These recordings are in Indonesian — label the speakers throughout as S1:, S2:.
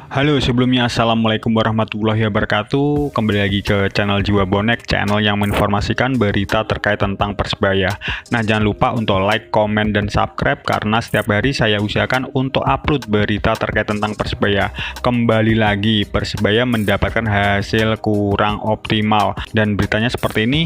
S1: Halo, sebelumnya Assalamualaikum warahmatullahi wabarakatuh. Kembali lagi ke channel Jiwa Bonek, channel yang menginformasikan berita terkait tentang Persebaya. Nah, jangan lupa untuk like, komen, dan subscribe karena setiap hari saya usahakan untuk upload berita terkait tentang Persebaya. Kembali lagi, Persebaya mendapatkan hasil kurang optimal dan beritanya seperti ini.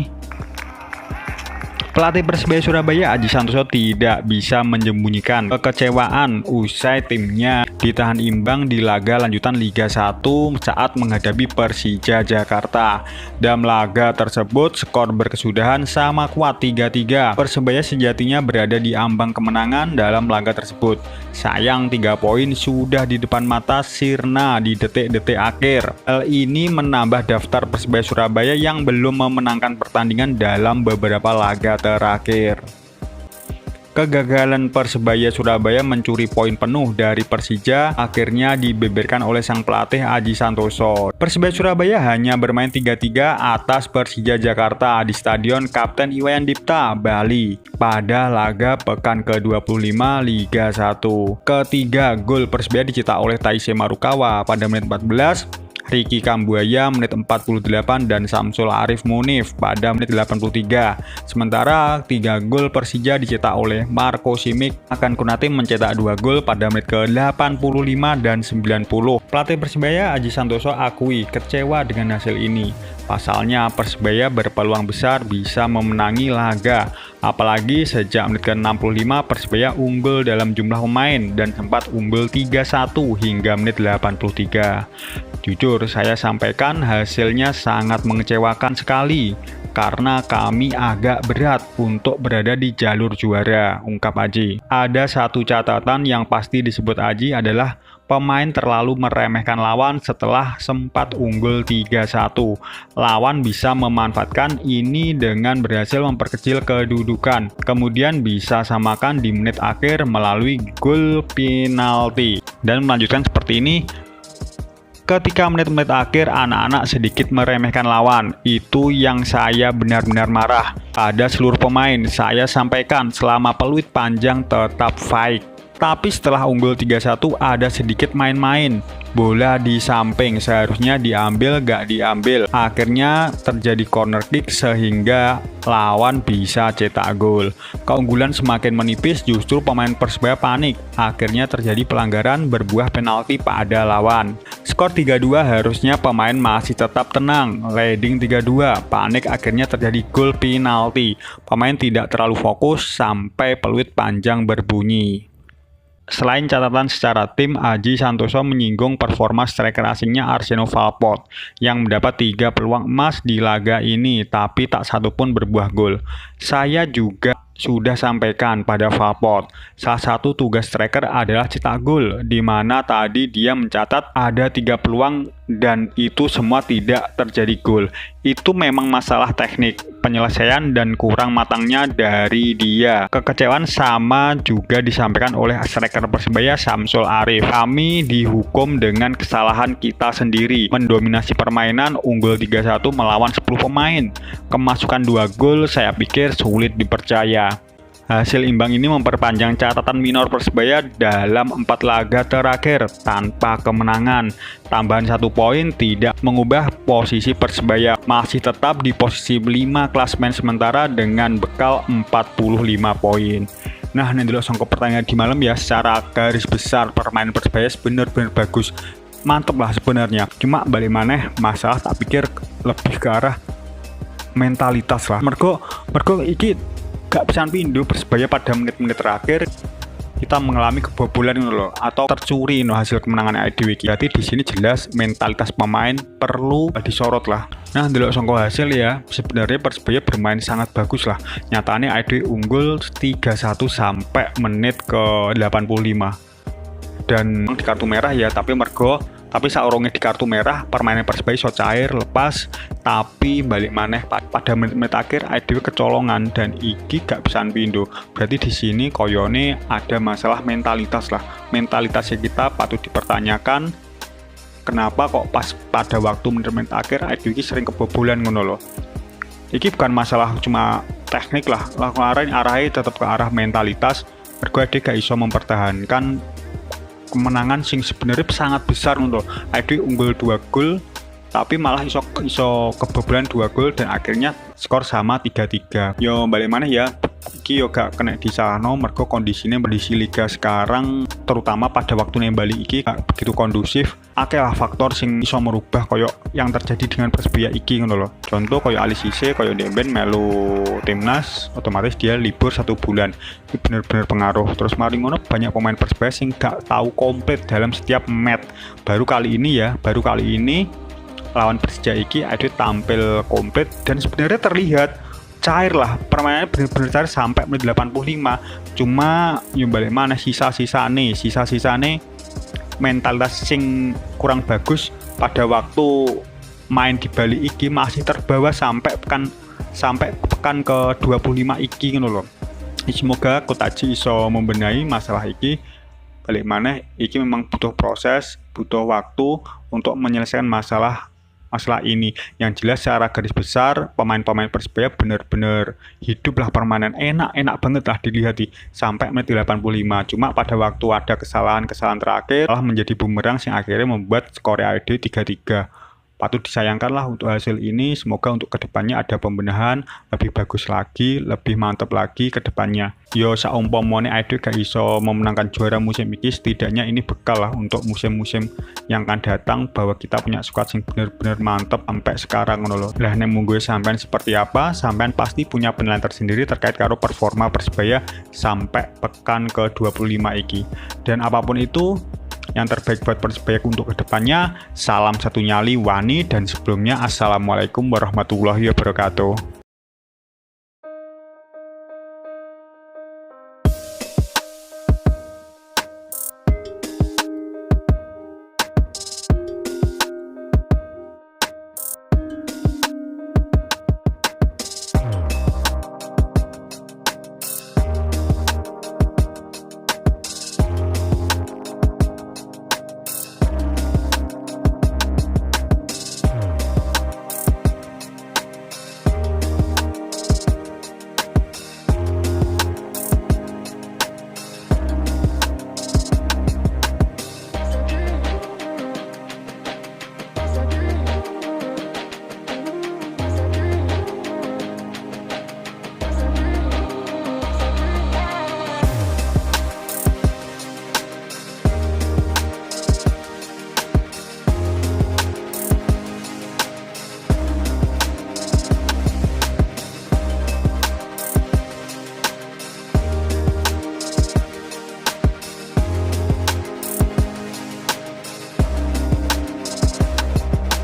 S1: Pelatih Persebaya Surabaya Aji Santoso tidak bisa menyembunyikan kekecewaan usai timnya ditahan imbang di laga lanjutan Liga 1 saat menghadapi Persija Jakarta. Dalam laga tersebut, skor berkesudahan sama kuat 3-3. Persebaya sejatinya berada di ambang kemenangan dalam laga tersebut. Sayang 3 poin sudah di depan mata sirna di detik-detik akhir. Hal ini menambah daftar Persebaya Surabaya yang belum memenangkan pertandingan dalam beberapa laga terakhir. Kegagalan Persebaya Surabaya mencuri poin penuh dari Persija akhirnya dibeberkan oleh sang pelatih Aji Santoso. Persebaya Surabaya hanya bermain 3-3 atas Persija Jakarta di Stadion Kapten Iwayan Dipta, Bali pada laga pekan ke-25 Liga 1. Ketiga gol Persebaya dicetak oleh Taisei Marukawa pada menit 14, Ricky Kambuaya menit 48 dan Samsul Arif Munif pada menit 83. Sementara 3 gol Persija dicetak oleh Marco Simic. Akan Konate mencetak 2 gol pada menit ke-85 dan 90. Pelatih Persebaya Aji Santoso akui kecewa dengan hasil ini. Pasalnya Persebaya berpeluang besar bisa memenangi laga. Apalagi sejak menit ke-65 Persebaya unggul dalam jumlah pemain dan sempat unggul 3-1 hingga menit 83. Jujur saya sampaikan hasilnya sangat mengecewakan sekali karena kami agak berat untuk berada di jalur juara, ungkap Aji. Ada satu catatan yang pasti disebut Aji adalah pemain terlalu meremehkan lawan setelah sempat unggul 3-1. Lawan bisa memanfaatkan ini dengan berhasil memperkecil kedudukan. Kemudian bisa samakan di menit akhir melalui gol penalti. Dan melanjutkan seperti ini. Ketika menit-menit akhir anak-anak sedikit meremehkan lawan, itu yang saya benar-benar marah. Pada seluruh pemain, saya sampaikan selama peluit panjang tetap fight. Tapi setelah unggul 3-1 ada sedikit main-main. Bola di samping seharusnya diambil gak diambil. Akhirnya terjadi corner kick sehingga lawan bisa cetak gol. Keunggulan semakin menipis, justru pemain Persebaya panik. Akhirnya terjadi pelanggaran berbuah penalti pada lawan. Skor 3-2 harusnya pemain masih tetap tenang. Leading 3-2, panik akhirnya terjadi gol penalti. Pemain tidak terlalu fokus sampai peluit panjang berbunyi. Selain catatan secara tim, Aji Santoso menyinggung performa striker asingnya Arseno Valport yang mendapat 3 peluang emas di laga ini, tapi tak satu pun berbuah gol. Saya juga sudah sampaikan pada Valport, salah satu tugas striker adalah cetak gol, di mana tadi dia mencatat ada 3 peluang dan itu semua tidak terjadi gol. Itu memang masalah teknik, penyelesaian dan kurang matangnya dari dia. Kekecewaan sama juga disampaikan oleh striker Persebaya Samsul Arif. Kami dihukum dengan kesalahan kita sendiri, mendominasi permainan, unggul 3-1 melawan 10 pemain. Kemasukan 2 gol saya pikir sulit dipercaya. Hasil imbang ini memperpanjang catatan minor Persebaya dalam 4 laga terakhir tanpa kemenangan. Tambahan 1 poin tidak mengubah posisi Persebaya, masih tetap di posisi 5 klasemen sementara dengan bekal 45 poin. Nah, ini dulu songkok pertandingan di malam ya. Secara garis besar permainan Persebaya benar-benar bagus, mantep lah sebenarnya. Cuma balik maneh masalah tak pikir lebih ke arah mentalitas lah. Mergo iki gak bisa pindu Persebaya pada menit-menit terakhir kita mengalami kebobolan loh, atau tercuri hasil kemenangan IDW. Jadi di sini jelas mentalitas pemain perlu disorot lah. Nah, delok songko hasil ya, sebenarnya Persebaya bermain sangat bagus lah. Nyatanya IDW unggul 3-1 sampai menit ke 85. Dan di kartu merah ya, tapi saurunge di kartu merah permainan Persebaya iso cair lepas, tapi balik maneh pada menit-menit akhir IDW kecolongan dan iki gak bisa pindo. Berarti di sini koyone ada masalah mentalitas lah. Mentalitasnya kita patut dipertanyakan. Kenapa kok pas pada waktu menit-menit akhir IDW sering kebobolan ngono loh. Iki bukan masalah cuma teknik lah. Arahnya tetap ke arah mentalitas. Mergo gak iso mempertahankan kemenangan sing sebenarnya sangat besar untuk AED unggul 2 gol tapi malah iso kebobolan 2 gol dan akhirnya skor sama 3-3. Yo balik mana ya, iki yo gak kena disalahno mergo kondisi liga sekarang terutama pada waktu nembali iki gak begitu kondusif. Akeh lah faktor sing iso merubah koyo yang terjadi dengan Persebaya iki ngono lho. Contoh koyo Ali Cisse, koyo Demben melu timnas, otomatis dia libur 1 bulan. Ini bener-bener pengaruh. Terus mari ngono banyak pemain Persebaya sing gak tahu komplit dalam setiap match. Baru kali ini lawan Persija iki AED tampil komplit dan sebenarnya terlihat cair lah, permainannya benar-benar cair sampai menit 85. Cuma yang balik mana sisa-sisane mentalitas sing kurang bagus pada waktu main di Bali iki masih terbawa sampai pekan ke 25 iki ngono loh. Semoga Coach Aji iso membenahi masalah iki. Balik mana iki memang butuh proses, butuh waktu untuk menyelesaikan masalah ini. Yang jelas secara garis besar pemain-pemain Persebaya benar-benar hidup lah, permainan enak banget lah dilihat sampai menit 85. Cuma pada waktu ada kesalahan terakhir malah menjadi bumerang yang akhirnya membuat skor AED 3-3. Patut disayangkan lah untuk hasil ini. Semoga untuk kedepannya ada pembenahan lebih bagus lagi, lebih mantap lagi kedepannya. Yo saumpamane AED gak iso memenangkan juara musim ini, setidaknya ini bekal lah untuk musim-musim yang akan datang bahwa kita punya squad yang benar-benar mantap sampai sekarang ngono lho. Lah nek munggo sampean seperti apa, sampean pasti punya penilaian tersendiri terkait karo performa Persebaya sampai pekan ke 25 iki. Dan apapun itu yang terbaik buat Persebaya untuk kedepannya. Salam satu nyali Wani, dan sebelumnya assalamualaikum warahmatullahi wabarakatuh.